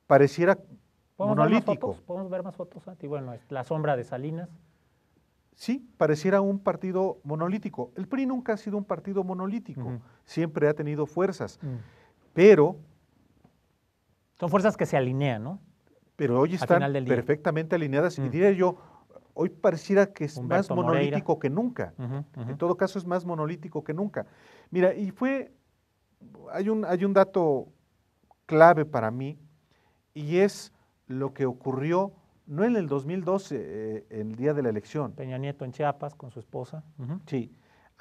Pareciera monolítico. ¿Podemos ver más fotos, Santi? Bueno, la sombra de Salinas. Sí, pareciera un partido monolítico. El PRI nunca ha sido un partido monolítico, siempre ha tenido fuerzas, pero... Son fuerzas que se alinean, ¿no? Pero hoy están perfectamente alineadas y diría yo, hoy pareciera que es Humberto más monolítico que nunca. En todo caso es más monolítico que nunca. Mira, y hay un dato clave para mí, y es lo que ocurrió no en el 2012, el día de la elección. Peña Nieto en Chiapas con su esposa. Sí.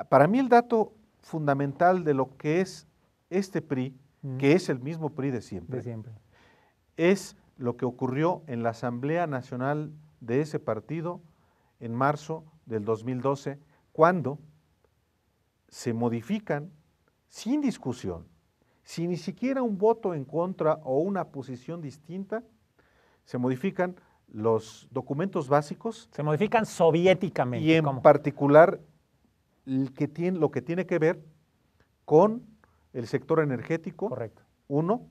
Para mí el dato fundamental de lo que es este PRI, que es el mismo PRI de siempre, es lo que ocurrió en la Asamblea Nacional de ese partido en marzo del 2012, cuando se modifican sin discusión, sin ni siquiera un voto en contra o una posición distinta, se modifican los documentos básicos. Se modifican soviéticamente. Y en particular lo que tiene que ver con el sector energético. Correcto. Uno.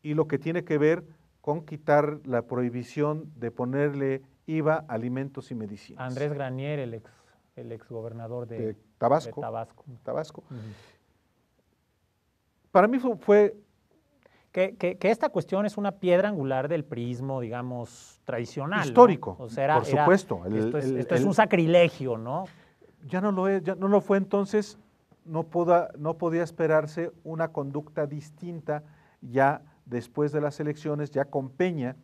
Y lo que tiene que ver con quitar la prohibición de ponerle IVA a alimentos y medicinas. Andrés Granier, el ex gobernador de Tabasco. Tabasco. Para mí fue que esta cuestión es una piedra angular del priismo, digamos, tradicional. Histórico, ¿no? O sea, por supuesto. Esto es un sacrilegio, ¿no? Ya no lo es, ya no lo fue, entonces no podía esperarse una conducta distinta ya después de las elecciones, ya con Peña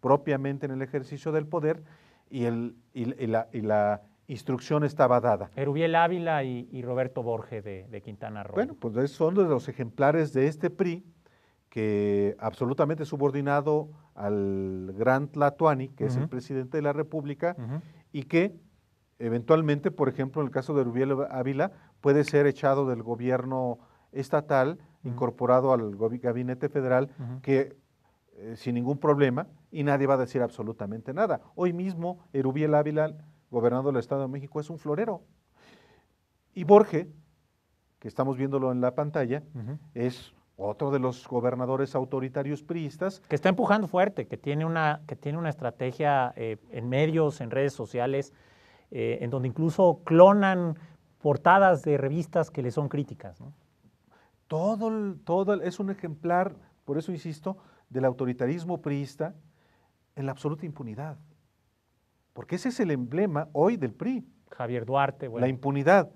propiamente en el ejercicio del poder, y la instrucción estaba dada. Erubiel Ávila y Roberto Borge de Quintana Roo. Bueno, pues son de los ejemplares de este PRI, que absolutamente subordinado al gran Tlatuani, que es el presidente de la República, y que eventualmente, por ejemplo, en el caso de Erubiel Ávila, puede ser echado del gobierno estatal, incorporado al gabinete federal, que sin ningún problema, y nadie va a decir absolutamente nada. Hoy mismo Erubiel Ávila, gobernador del Estado de México, es un florero. Y Borge, que estamos viéndolo en la pantalla, es otro de los gobernadores autoritarios priistas. Que está empujando fuerte, que tiene una estrategia en medios, en redes sociales, en donde incluso clonan portadas de revistas que le son críticas, ¿no? Todo es un ejemplar, por eso insisto, del autoritarismo priista en la absoluta impunidad. Porque ese es el emblema hoy del PRI. Javier Duarte. Bueno. La impunidad.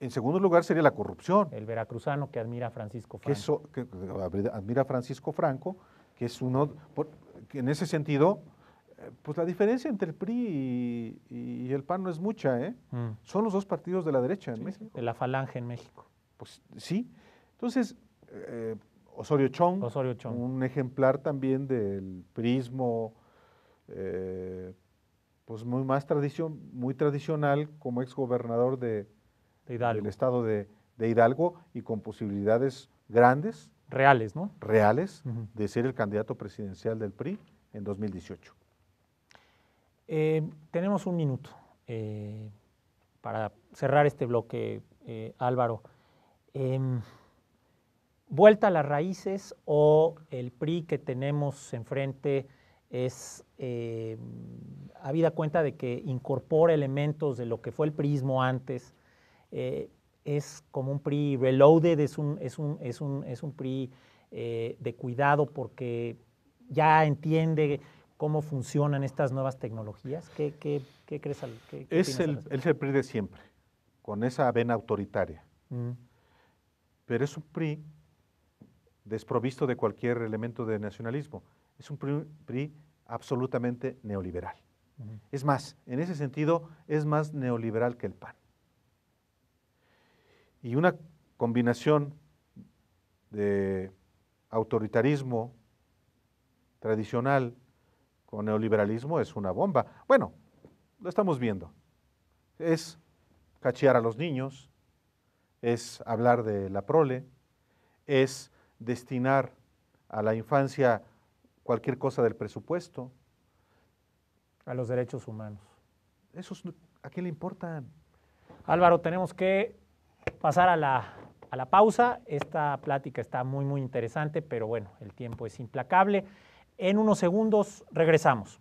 En segundo lugar sería la corrupción. El veracruzano que admira a Francisco Franco. Que admira a Francisco Franco, que es uno, que en ese sentido, Pues la diferencia entre el PRI y el PAN no es mucha, ¿eh? Son los dos partidos de la derecha en México. De la falange en México. Pues sí. Entonces, Osorio Chong, un ejemplar también del prismo, pues muy tradicional como exgobernador del estado de Hidalgo y con posibilidades grandes. Reales, ¿no? Reales, de ser el candidato presidencial del PRI en 2018. Tenemos un minuto para cerrar este bloque, Álvaro. ¿Vuelta a las raíces o el PRI que tenemos enfrente es, habida cuenta de que incorpora elementos de lo que fue el prismo antes, es como un PRI reloaded, es un PRI de cuidado porque ya entiende cómo funcionan estas nuevas tecnologías? ¿Qué crees? Es el PRI de siempre, con esa vena autoritaria. Pero es un PRI desprovisto de cualquier elemento de nacionalismo. Es un PRI absolutamente neoliberal. Es más, en ese sentido, es más neoliberal que el PAN. Y una combinación de autoritarismo tradicional con neoliberalismo es una bomba. Bueno, lo estamos viendo. Es cachear a los niños, es hablar de la prole, es destinar a la infancia cualquier cosa del presupuesto. A los derechos humanos. ¿Esos a quién le importan? Álvaro, tenemos que pasar a la pausa. Esta plática está muy, muy interesante, pero bueno, el tiempo es implacable. En unos segundos regresamos.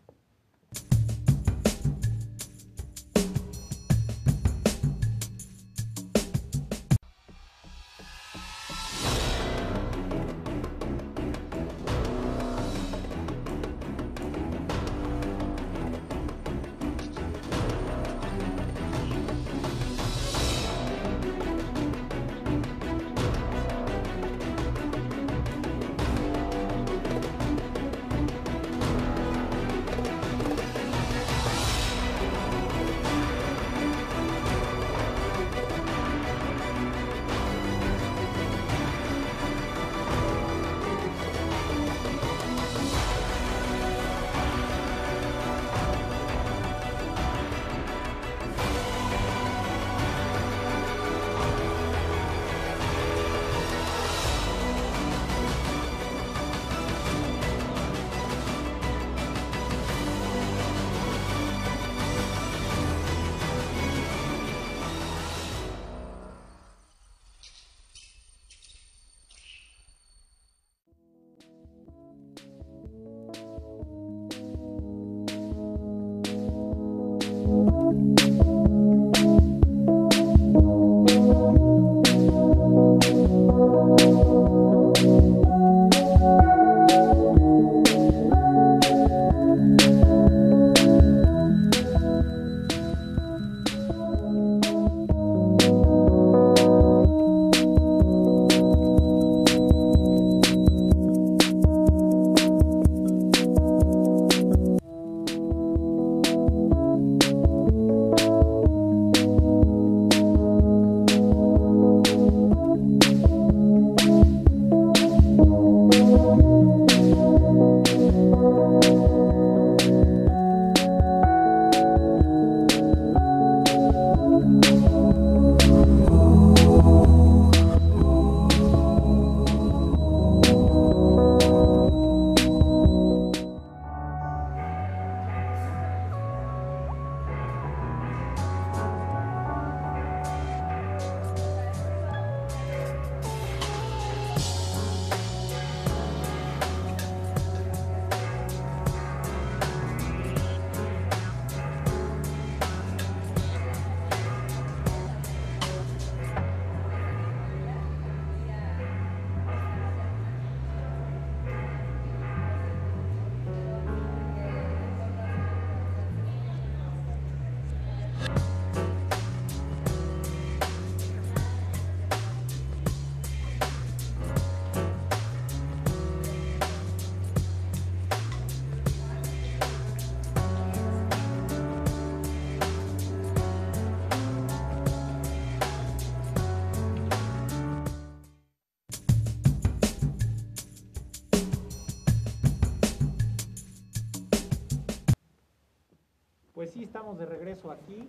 Pues sí, estamos de regreso aquí.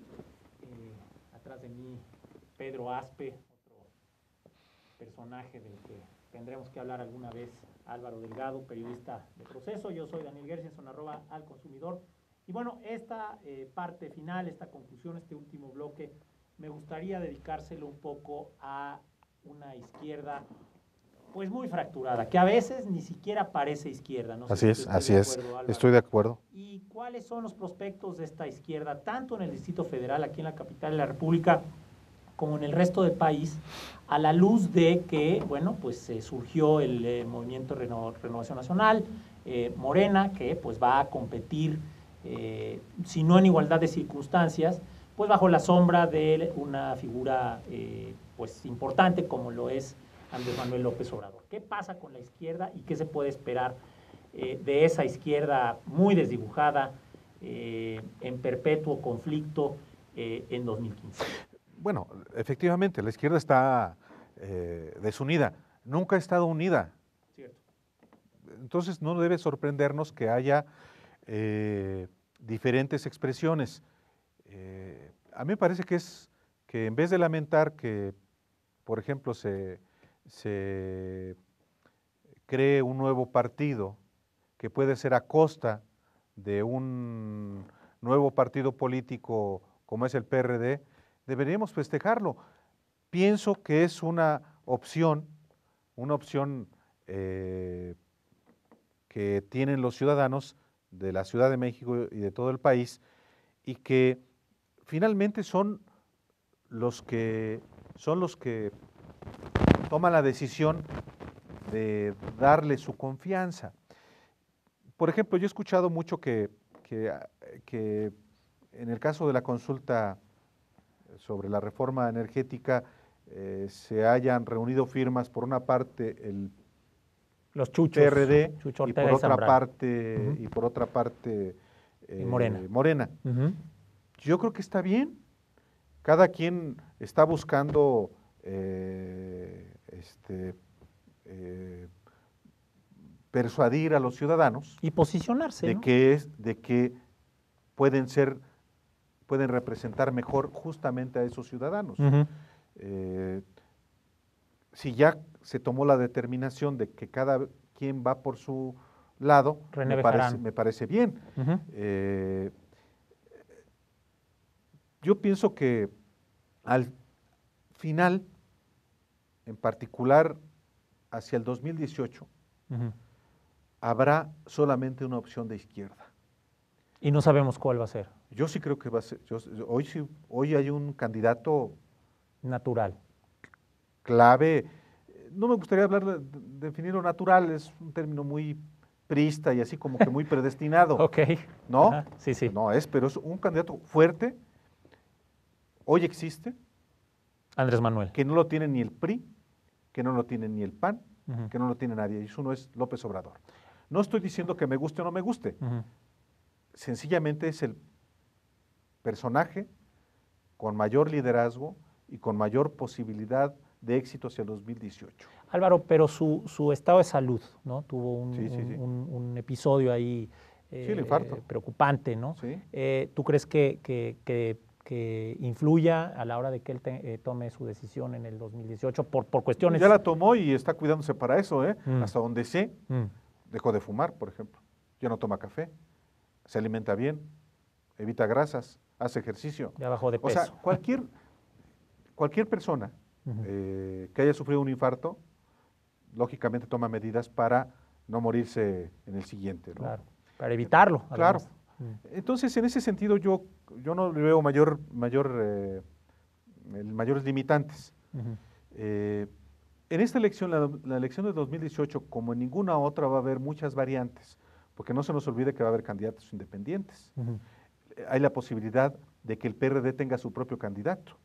Atrás de mí, Pedro Aspe, otro personaje del que tendremos que hablar alguna vez, Álvaro Delgado, periodista de Proceso. Yo soy Daniel Gershenson, @alconsumidor. Y bueno, esta parte final, esta conclusión, este último bloque, me gustaría dedicárselo un poco a una izquierda pues muy fracturada, que a veces ni siquiera parece izquierda. No sé así si es, así es. Álvaro. Estoy de acuerdo. ¿Y cuáles son los prospectos de esta izquierda, tanto en el Distrito Federal, aquí en la capital de la República, como en el resto del país, a la luz de que, bueno, pues surgió el Movimiento Renovación Nacional, Morena, que pues va a competir, si no en igualdad de circunstancias, pues bajo la sombra de una figura pues importante como lo es Andrés Manuel López Obrador? ¿Qué pasa con la izquierda y qué se puede esperar de esa izquierda muy desdibujada, en perpetuo conflicto en 2015? Bueno, efectivamente, la izquierda está desunida, nunca ha estado unida. Cierto. Entonces no debe sorprendernos que haya diferentes expresiones. A mí me parece que en vez de lamentar que, por ejemplo, se cree un nuevo partido que puede ser a costa de un nuevo partido político como es el PRD, deberíamos festejarlo. Pienso que es una opción que tienen los ciudadanos de la Ciudad de México y de todo el país, y que finalmente son los que toman la decisión de darle su confianza. Por ejemplo, yo he escuchado mucho que en el caso de la consulta sobre la reforma energética se hayan reunido firmas por una parte los chuchos, PRD Chucho y Ortega por otra parte Morena. Morena. Yo creo que está bien. Cada quien está buscando persuadir a los ciudadanos y posicionarse, de ¿no? de que pueden representar mejor justamente a esos ciudadanos. Si ya se tomó la determinación de que cada quien va por su lado, me parece bien. Yo pienso que al final, en particular hacia el 2018, habrá solamente una opción de izquierda. Y no sabemos cuál va a ser. Yo sí creo que va a ser. Hoy hay un candidato natural, clave. No me gustaría definir lo natural, es un término muy priista y así como que muy predestinado. Ok. ¿No? Ajá, sí, sí. No es, pero es un candidato fuerte. Hoy existe. Andrés Manuel. Que no lo tiene ni el PRI, que no lo tiene ni el PAN, que no lo tiene nadie. Y eso no es López Obrador. No estoy diciendo que me guste o no me guste. Sencillamente es el personaje con mayor liderazgo y con mayor posibilidad de éxito hacia el 2018. Álvaro, pero su estado de salud, ¿no? Tuvo un episodio ahí el infarto. Preocupante, ¿no? Sí. ¿Tú crees que influya a la hora de que él tome su decisión en el 2018 por cuestiones? Ya la tomó y está cuidándose para eso, hasta donde sé. Dejó de fumar, por ejemplo. Ya no toma café, se alimenta bien, evita grasas, hace ejercicio. Ya bajó de peso. O sea, cualquier persona que haya sufrido un infarto, lógicamente toma medidas para no morirse en el siguiente, ¿no? Claro, para evitarlo. Claro. Además. Entonces, en ese sentido, yo no le veo mayores limitantes. En esta elección, la elección de 2018, como en ninguna otra, va a haber muchas variantes, porque no se nos olvide que va a haber candidatos independientes. Hay la posibilidad de que el PRD tenga su propio candidato,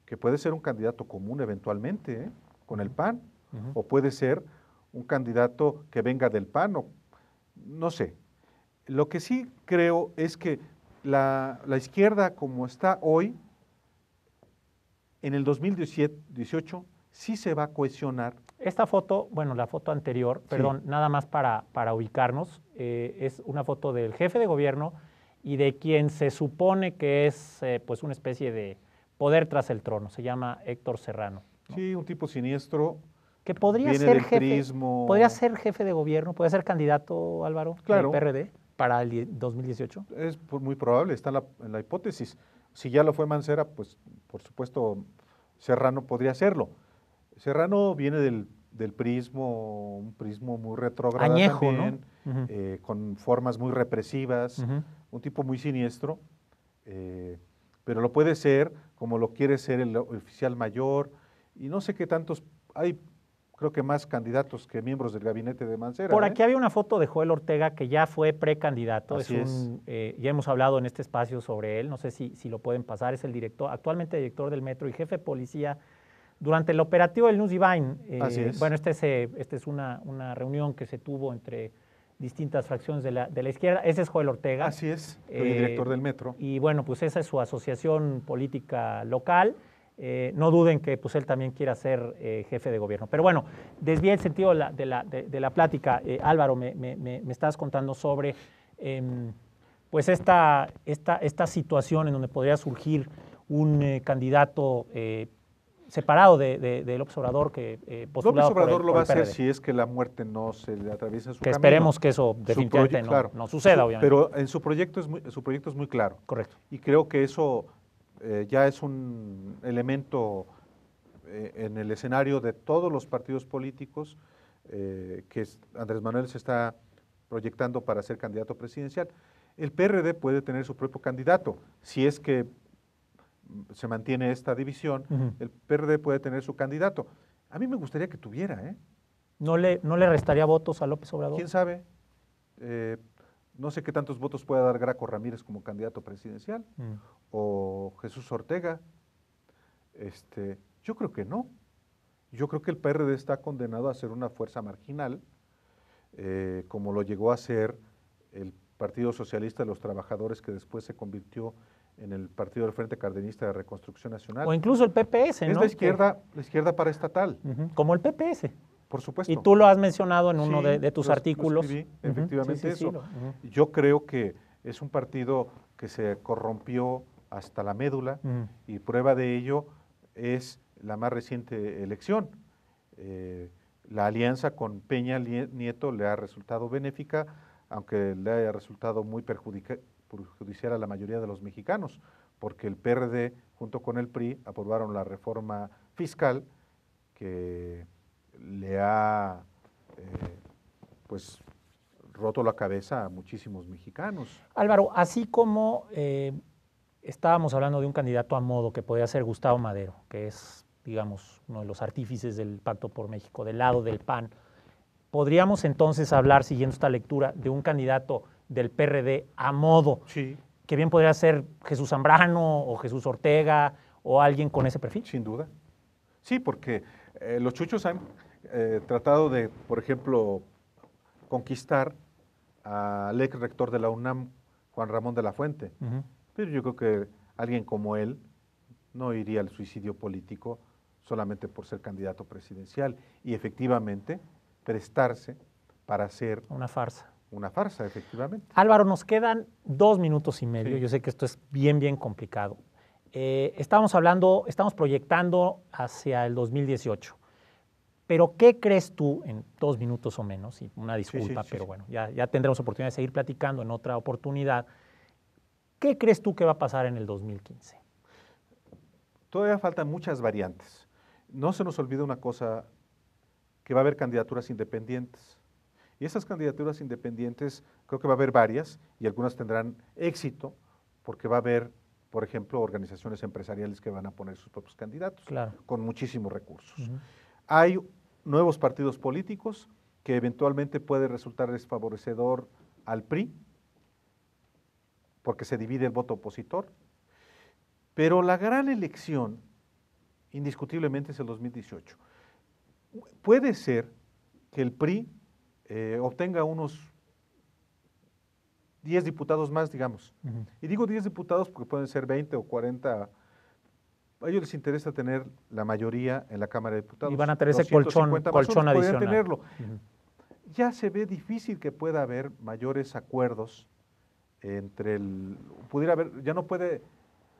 que puede ser un candidato común eventualmente, con el PAN, o puede ser un candidato que venga del PAN, o no sé. Lo que sí creo es que la izquierda como está hoy, en el 2018 sí se va a cohesionar. Esta foto, bueno, la foto anterior, perdón, nada más para ubicarnos, es una foto del jefe de gobierno y de quien se supone que es pues una especie de poder tras el trono. Se llama Héctor Serrano, ¿no? Sí, un tipo siniestro. Que podría viene ser del jefe, prismo. podría ser jefe de gobierno, podría ser candidato, Álvaro, Claro. del PRD para el 2018. Es muy probable, está en la hipótesis. Si ya lo fue Mancera, pues por supuesto Serrano podría serlo. Serrano viene del prismo, un prismo muy retrógrado añejo, también, ¿no? con formas muy represivas, un tipo muy siniestro, pero lo puede ser como lo quiere ser el oficial mayor, y no sé qué tantos, hay creo que más candidatos que miembros del gabinete de Mancera. Por aquí había una foto de Joel Ortega que ya fue precandidato. Así es. Ya hemos hablado en este espacio sobre él, no sé si lo pueden pasar, es el director, actualmente director del Metro y jefe de policía durante el operativo del News Divine. Así es. Bueno, esta es una reunión que se tuvo entre distintas fracciones de la izquierda. Ese es Joel Ortega. Así es, el director del Metro. Y bueno, pues esa es su asociación política local. No duden que pues él también quiera ser jefe de gobierno. Pero bueno, desvié el sentido de la plática. Álvaro, me estás contando sobre pues esta situación en donde podría surgir un candidato separado de López Obrador que postulado López Obrador por lo va a hacer PRD. si es que la muerte no se le atraviesa su que camino. esperemos que eso definitivamente no suceda, obviamente. Pero en su proyecto es muy claro. Correcto. Y creo que eso ya es un elemento en el escenario de todos los partidos políticos que Andrés Manuel se está proyectando para ser candidato presidencial. El PRD puede tener su propio candidato, si es que se mantiene esta división, el PRD puede tener su candidato. A mí me gustaría que tuviera, ¿eh? ¿No le restaría votos a López Obrador? ¿Quién sabe? No sé qué tantos votos pueda dar Graco Ramírez como candidato presidencial, o Jesús Ortega. Yo creo que no. Yo creo que el PRD está condenado a ser una fuerza marginal, como lo llegó a ser el Partido Socialista de los Trabajadores, que después se convirtió en el Partido del Frente Cardenista de Reconstrucción Nacional. O incluso el PPS, ¿no? Es la izquierda paraestatal. Como el PPS. Por supuesto. Y tú lo has mencionado en uno de tus artículos. Lo escribí, efectivamente Sí, eso. Yo creo que es un partido que se corrompió hasta la médula, y prueba de ello es la más reciente elección. La alianza con Peña Nieto le ha resultado benéfica, aunque le haya resultado muy perjudicial a la mayoría de los mexicanos, porque el PRD junto con el PRI aprobaron la reforma fiscal que le ha pues roto la cabeza a muchísimos mexicanos. Álvaro, así como estábamos hablando de un candidato a modo que podría ser Gustavo Madero, que es, digamos, uno de los artífices del Pacto por México, del lado del PAN, ¿podríamos entonces hablar, siguiendo esta lectura, de un candidato del PRD a modo, que bien podría ser Jesús Zambrano o Jesús Ortega o alguien con ese perfil? Sin duda. Sí, porque los chuchos han tratado de, por ejemplo, conquistar al ex rector de la UNAM, Juan Ramón de la Fuente. Pero yo creo que alguien como él no iría al suicidio político solamente por ser candidato presidencial y efectivamente prestarse para hacer una farsa. Una farsa, efectivamente. Álvaro, nos quedan 2 minutos y medio. Yo sé que esto es bien complicado. Estamos proyectando hacia el 2018. Pero, ¿qué crees tú, en 2 minutos o menos, y una disculpa, pero bueno, ya tendremos oportunidad de seguir platicando en otra oportunidad, ¿qué crees tú que va a pasar en el 2015? Todavía faltan muchas variantes. No se nos olvida una cosa, que va a haber candidaturas independientes. Y esas candidaturas independientes, creo que va a haber varias, y algunas tendrán éxito, porque va a haber, por ejemplo, organizaciones empresariales que van a poner sus propios candidatos, con muchísimos recursos. Hay nuevos partidos políticos que eventualmente puede resultar desfavorecedor al PRI, porque se divide el voto opositor, pero la gran elección, indiscutiblemente, es el 2018. Puede ser que el PRI obtenga unos 10 diputados más, digamos. Y digo 10 diputados porque pueden ser 20 o 40. A ellos les interesa tener la mayoría en la Cámara de Diputados. Y van a tener ese colchón adicional. Tenerlo. Ya se ve difícil que pueda haber mayores acuerdos pudiera haber, ya no puede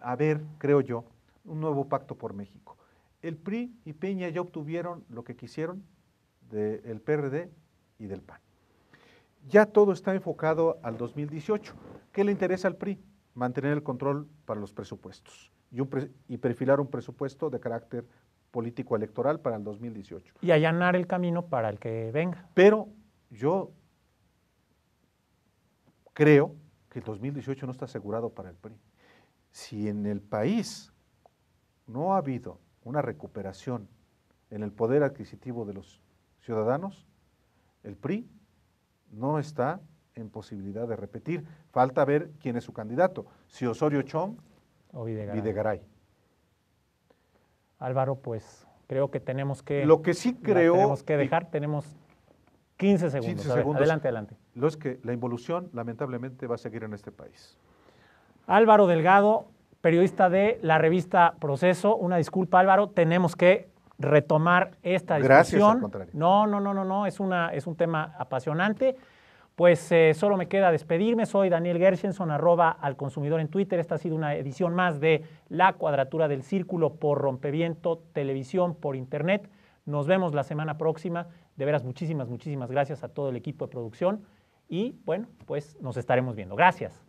haber, creo yo, un nuevo pacto por México. El PRI y Peña ya obtuvieron lo que quisieron del PRD y del PAN. Ya todo está enfocado al 2018. ¿Qué le interesa al PRI? Mantener el control para los presupuestos y perfilar un presupuesto de carácter político electoral para el 2018. Y allanar el camino para el que venga. Pero yo creo que el 2018 no está asegurado para el PRI. Si en el país no ha habido una recuperación en el poder adquisitivo de los ciudadanos, el PRI no está en posibilidad de repetir. Falta ver quién es su candidato, si Osorio Chong o Videgaray. Álvaro, pues creo que tenemos que... Lo que sí creo... Tenemos que dejar, tenemos 15 segundos. 15 segundos. Adelante, adelante. Lo es que la involución, lamentablemente, va a seguir en este país. Álvaro Delgado, periodista de la revista Proceso. Una disculpa, Álvaro, tenemos que retomar esta discusión. Gracias, al contrario. No, es un tema apasionante. Pues solo me queda despedirme. Soy Daniel Gershenson, @alconsumidor en Twitter. Esta ha sido una edición más de La Cuadratura del Círculo por Rompeviento Televisión por Internet. Nos vemos la semana próxima. De veras, muchísimas gracias a todo el equipo de producción. Y bueno, pues nos estaremos viendo. Gracias.